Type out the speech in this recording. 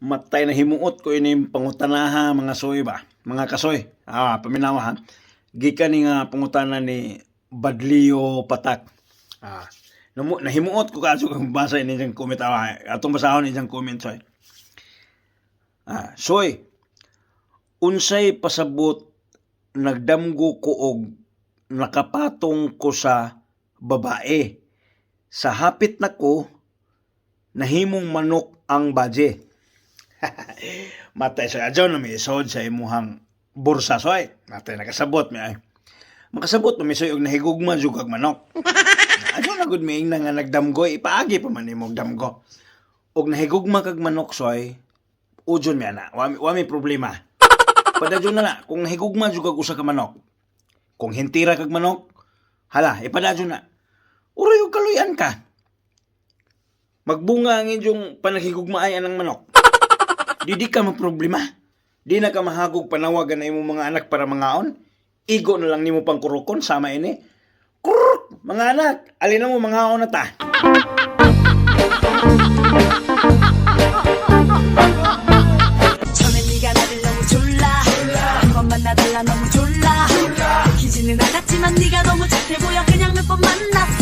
matay na himuot ko ini pangutanaha mga soy ba, mga kasoy. Paminawa ha. Gikan ni nga pangutana ni Badlio Patak. Nahimuot ko kaso kung basa ini diyang comment. Atong basahon ini diyang comment soy. Soy, unsay pasabot nagdamgo ko og nakapatong ko sa babae. Sa hapit nako nahimong manok ang baje. Matay sa adyo na may isod sa imuhang bursa soy. Matay nakasabot mi ay. Makasabot mi soy og nahigugma jud kag manok. Adyo na gud mi nga nagdamgoy ipaagi pa man imong damgo. Og nahigugma kag manok soy, ujon mi ana. Wa mi problema. Padadyo na kung nahigugma jud kag usa ka manok. Kung hintira kag manok, hala, ipadadyo na. Uray og kaluyan ka. Magbunga ang inyong panahigugmaayan ng manok. Di ka maproblema. Di na ka mahagog panawagan na imong mga anak para mangaon. Igo na lang nimo pang kurukon sama ini. Kuruk! Mga anak, alin na mo mangaon na ta. 처음엔 네가 나를 너무 졸라 한 번만 나달라 너무 졸라 기지는 않았지만 네가 너무 착해 보여 그냥 몇 번 만났어